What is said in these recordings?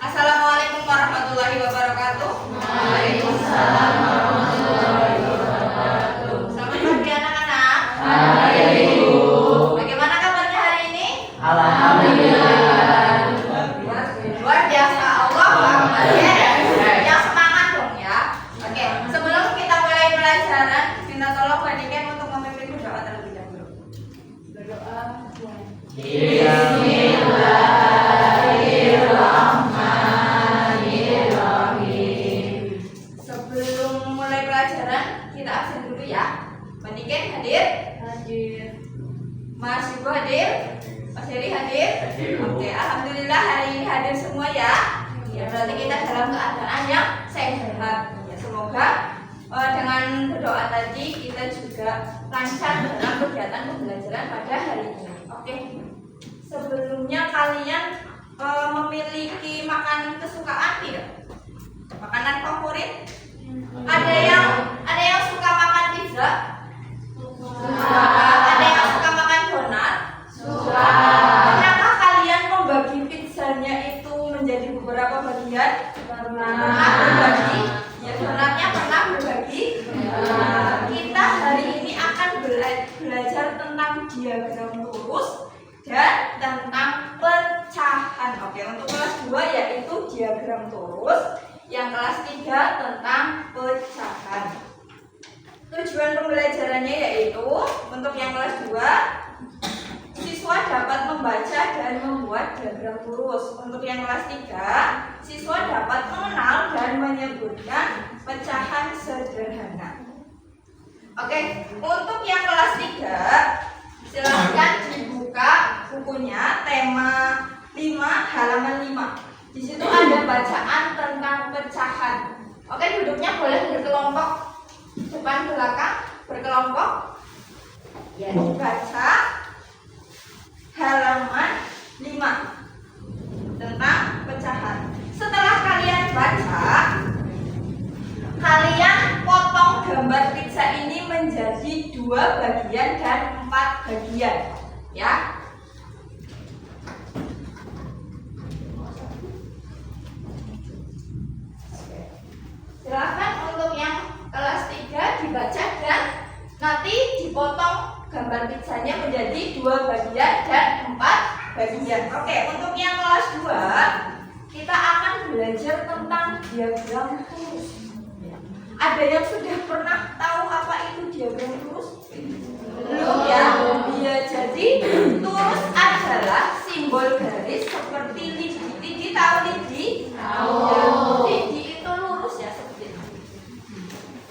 Assalamualaikum warahmatullahi wabarakatuh. Waalaikumsalam warahmatullahi wabarakatuh. Selamat pagi anak-anak. Pagi Ibu. Bagaimana kabarnya hari ini? Alhamdulillah. Luar biasa. Allahu Akbar. Yang semangat dong ya. Oke, sebelum kita mulai pelajaran, minta tolong Baniken untuk memimpin berdoa terlebih dahulu. Berdoa. Bismillahirrahmanirrahim. Sebelum mulai pelajaran, kita absen dulu ya. Baniken hadir? Hadir. Mas Ibu hadir? Mas Heri hadir? Hadir, Bu. Oke, alhamdulillah hari ini hadir semua ya. Ya berarti kita dalam keadaan yang sehat. Ya, semoga dengan berdoa tadi kita juga lancar dalam kegiatan pembelajaran pada hari ini. Oke. Sebelumnya kalian memiliki makanan kesukaan tidak? Makanan favorit? Ada yang suka makan pizza? Ada yang suka makan donat? Suka. Pernahkah kalian membagi pizzanya itu menjadi beberapa bagian? Pernah berbagi? Ya, donatnya pernah berbagi? Kita hari ini akan belajar tentang diagram lurus dan tentang pecahan. Oke, untuk kelas 2 yaitu diagram lurus, yang kelas 3 tentang pecahan. Tujuan pembelajarannya yaitu untuk yang kelas 2 siswa dapat membaca dan membuat diagram lurus. Untuk yang kelas 3 siswa dapat mengenal dan menyebutkan pecahan sederhana. Oke, untuk yang kelas 3 silahkan dibuka bukunya tema 5 halaman 5. Di situ ada bacaan tentang pecahan. Oke, duduknya boleh berkelompok, depan belakang berkelompok. Ya, dibaca halaman 5 tentang pecahan. Setelah kalian baca, kalian potong gambar pizza ini menjadi 2 bagian dan 4 bagian, ya. Silahkan untuk yang kelas 3 dibaca dan nanti dipotong gambar pizzanya menjadi 2 bagian dan 4 bagian. Oke, untuk yang kelas 2 kita akan belajar tentang diagram lurus. Ada yang sudah pernah tahu apa itu diagram lurus? Belum ya? Iya, jadi lurus adalah simbol garis seperti lidi. Lidi tahu lidi? Tahu. Ya, lidi itu lurus ya seperti ini.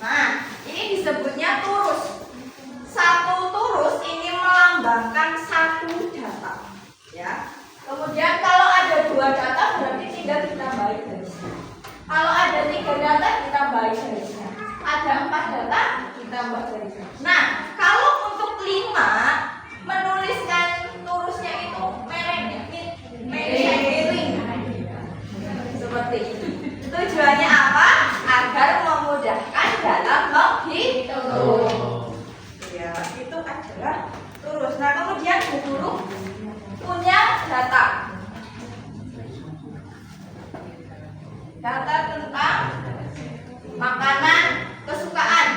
Nah, ini disebutnya lurus. Satu lurus ini melambangkan satu data, ya. Kemudian kalau ada 2 data berarti tinggal ditambahi garisnya. Kalau ada 3 data ditambahi garisnya. Ada 4 data ditambah garisnya. Nah, kalau untuk 5 menuliskan lurusnya itu miring. Seperti ini. Tujuannya apa? Agar memudahkan dalam menghitung. Ya, itu adalah lurus. Nah, kemudian Bu Guru punya data tentang makanan kesukaan.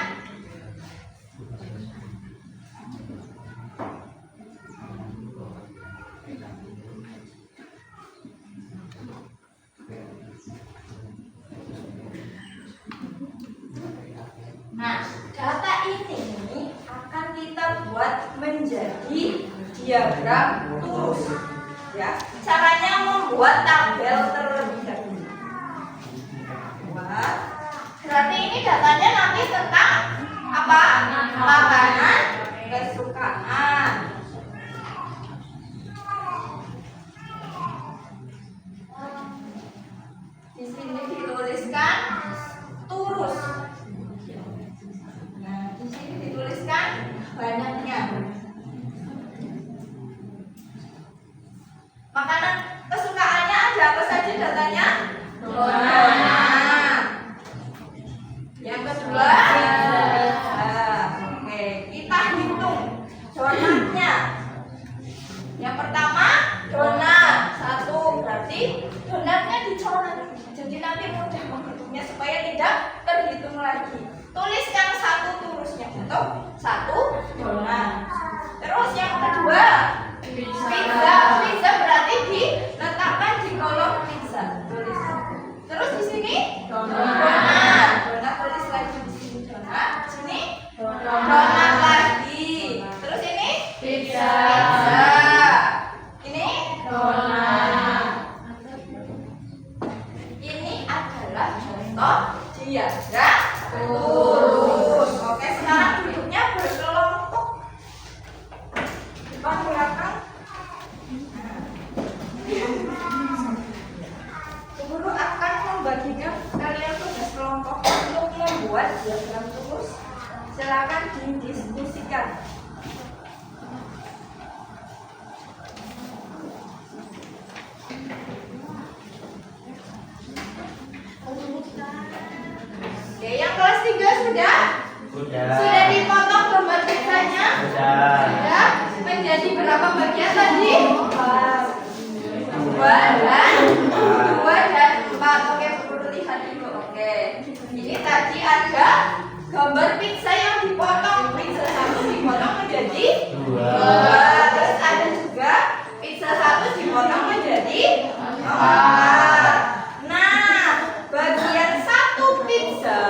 Nah, data ini akan kita buat menjadi diagram lurus. Ya, caranya membuat tabel terlebih dahulu. Buat. Berarti ini datanya nanti tentang apa? Makanan kesukaan. Di sini dituliskan lurus. Nah, di sini dituliskan banyaknya. Makanan kesukaannya ada apa saja datanya? Donat. Yang kedua, oke, kita hitung donat nanti mudah menghitungnya supaya tidak terhitung lagi. Tuliskan satu turusnya untuk satu donat. Terus yang kedua, pizza. Pizza berarti diletakkan di kolom pizza. Tulis. Terus di sini donat. Donat tulis lagi di sini donat. Di sini donat lagi. Terus ini Pizza. Pizza. Ini Donat. Ini adalah contoh diagram lurus. Oke, sekarang duduknya berkelompok. Depan belakang. Guru akan membagikan kalian tugas kelompok untuk membuat diagram lurus. Silakan didiskusikan. Oke, yang kelas 3 sudah? Sudah dipotong gambar pizzanya? Sudah. Menjadi berapa bagian tadi? 2 dan 4. Oke, perlu lihat dulu. Oke. Ini tadi ada gambar pizza yang dipotong. Pizza 1 dipotong menjadi 2. Terus ada juga pizza 1 dipotong menjadi 4. Nah, bagian satu pizza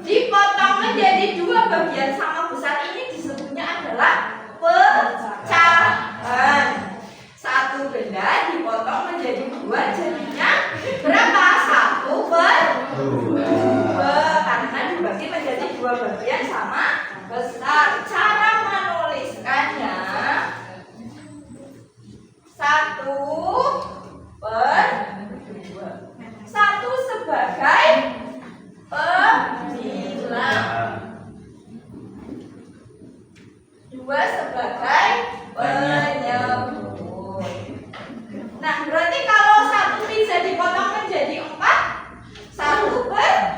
dipotong menjadi 2 bagian sama besar ini disebutnya adalah pecahan. Satu benda dipotong menjadi 2 jadinya berapa? 1/2 karena dibagi menjadi 2 bagian sama besar. Cara menuliskannya 1/2. 1 sebagai pembilang, 2 sebagai penyebut. Nah, berarti kalau 1 pizza dipotong menjadi 4, 1/4.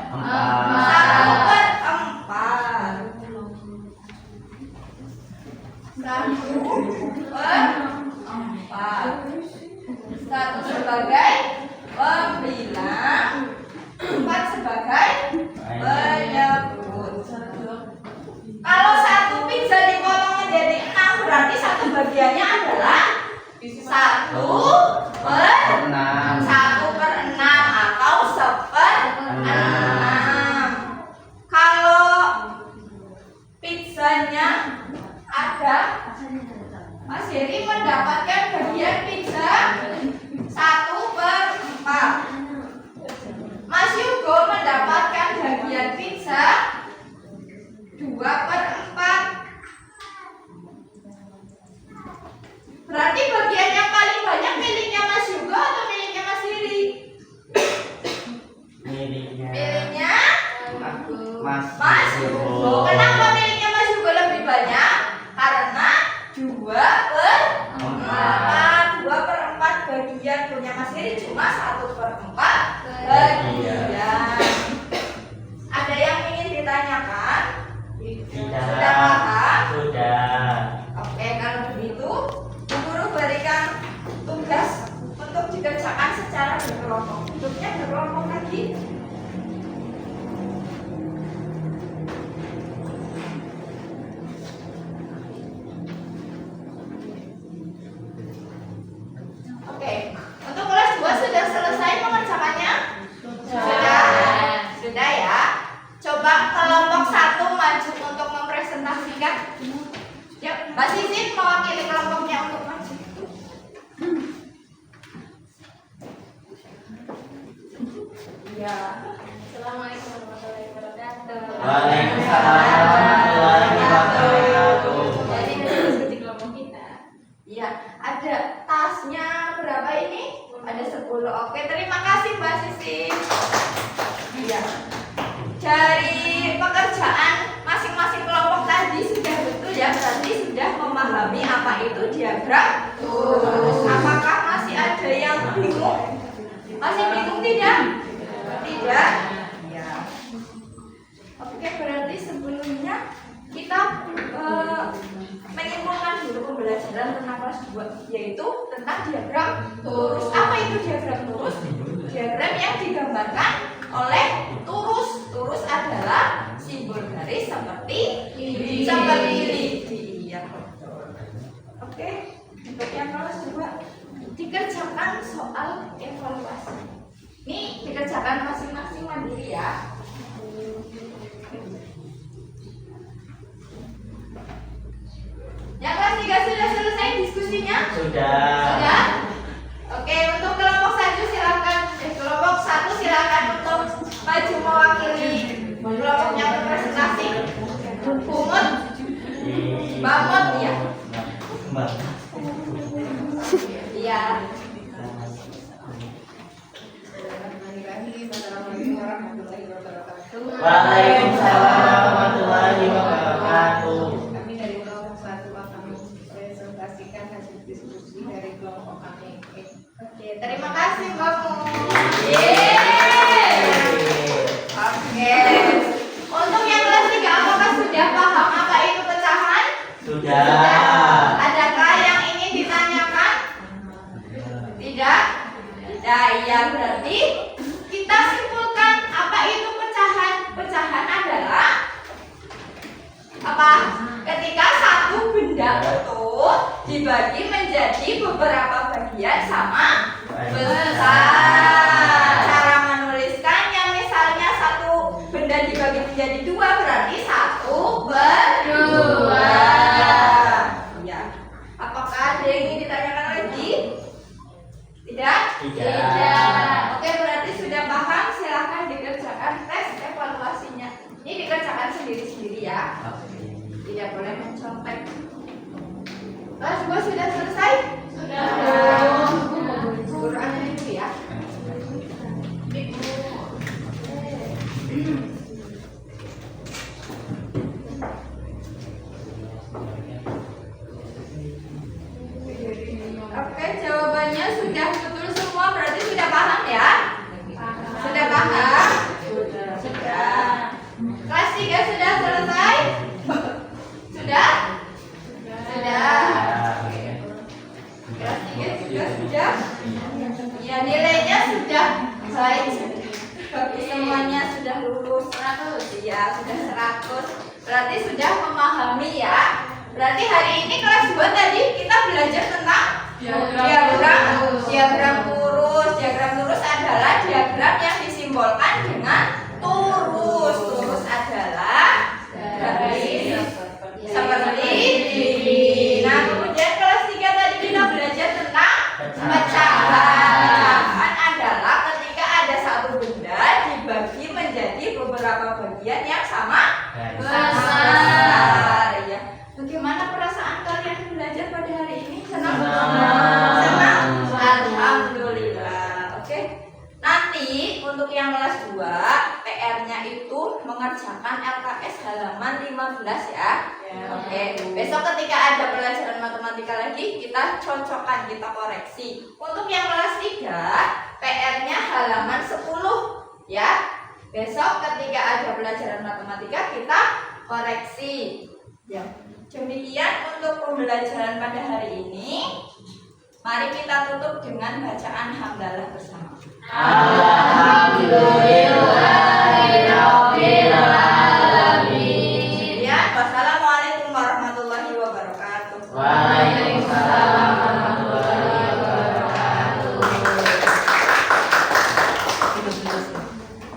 1 sebagai pembilang, 4 sebagai penyebut. Kalau 1 pizza dipotong menjadi 6, berarti 1 bagiannya adalah 1/6 atau 1/6. Kalau pizzanya ada, Mas Heri mendapatkan bagian pizza 1/4. Mas Yugo mendapatkan bagian pizza 2/4. Berarti bagian yang paling banyak miliknya Mas Yugo atau miliknya Mas Heri? Miliknya Mas Yugo. Kenapa miliknya Mas Yugo lebih banyak? Karena 2/4. 2/4 bagian punya Mas Heri cuma 1/4 bagian. Ada yang ingin ditanyakan? Sudah paham? Sudah. Oke, kalau begitu guru berikan tugas untuk dikerjakan secara berkelompok. Duduknya berkelompok lagi. Oke, untuk kelas 2 sudah selesai mengerjakannya? Sudah ya. Coba kelompok 1 maju untuk mempresentasikan. Yuk, Mbak Sisin mewakili kelompoknya untuk maju. Ya. Assalamualaikum warahmatullahi wabarakatuh. Waalaikumsalam warahmatullahi wabarakatuh. Jadi diskusi kelompok kita. Iya, ada tasnya berapa ini? Ada 10. Oke, terima kasih Mbak Sisin. Iya. Dari pekerjaan masing-masing kelompok tadi sudah betul ya, berarti sudah memahami apa itu diagram lurus. Apakah masih ada yang bingung? Masih bingung tidak? Tidak? Ya. Oke, berarti sebelumnya kita menyimpulkan dulu pembelajaran tentang kelas 2, yaitu tentang diagram lurus. Apa itu diagram lurus? Diagram yang digambarkan digambarkan oleh turus. Turus adalah simbol garis seperti lidi. Iya, betul. Oke, untuk yang kelas 2 dikerjakan soal evaluasi. Ini dikerjakan masing-masing mandiri ya. Yang kelas 3 sudah selesai diskusinya? Sudah? Oke, untuk kelompok 1 silakan. Kelompok 1 silakan untuk maju mewakili kelompoknya berpresentasi. Bungut, Bamut ya. Iya. Waalaikumsalam warahmatullahi wabarakatuh. Kami dari kelompok 1 akan mempresentasikan hasil diskusi dari kelompok kami. Oke, terima kasih Mbak Mu. Oke. Untuk yang kelas 3 apakah sudah paham apa itu pecahan? Sudah. Adakah yang ingin ditanyakan? Tidak? Tidak, iya berarti kita simpulkan apa itu pecahan. Pecahan adalah apa? Ketika satu benda utuh dibagi menjadi beberapa bagian sama besar. Cara menuliskannya misalnya satu benda dibagi menjadi 2 berarti 1/2. Ya. Apakah ada yang ingin ditanyakan lagi? Tidak? Tidak. Oke, berarti sudah paham. Silahkan dikerjakan tes evaluasinya. Ini dikerjakan sendiri-sendiri ya. Tidak boleh mencontek. Kelas 2 sudah selesai? Sudah. Guru aja itu ya. Oke, jawabannya sudah betul semua, berarti sudah paham ya? Sudah paham? Sudah. Kelas 3 sudah selesai? Sudah? Sudah. Kelas 3 juga sudah? Ya, nilainya sudah baik. Bagi semuanya sudah lulus 100. Ya, sudah 100. Berarti sudah memahami ya. Berarti hari ini kelas 2 tadi kita belajar tentang diagram lurus. Diagram lurus adalah diagram yang disimbolkan dengan turus. Turus adalah garis seperti ini. Nah, kemudian kelas 3 tadi kita belajar tentang pecahan. Pecahan adalah ketika ada satu benda dibagi menjadi beberapa bagian yang sama besar. Ya. Bagaimana perasaan kalian belajar pada hari ini? Senang? Senang? Alhamdulillah. Oke. Nanti untuk yang kelas 2 PR-nya itu mengerjakan LKS halaman 15 ya. Oke. Besok ketika ada pelajaran matematika lagi kita cocokkan, kita koreksi. Untuk yang kelas 3 PR-nya halaman 10 ya. Besok ketika ada pelajaran matematika kita koreksi. Ya. Demikian untuk pembelajaran pada hari ini. Mari kita tutup dengan bacaan hamdalah bersama.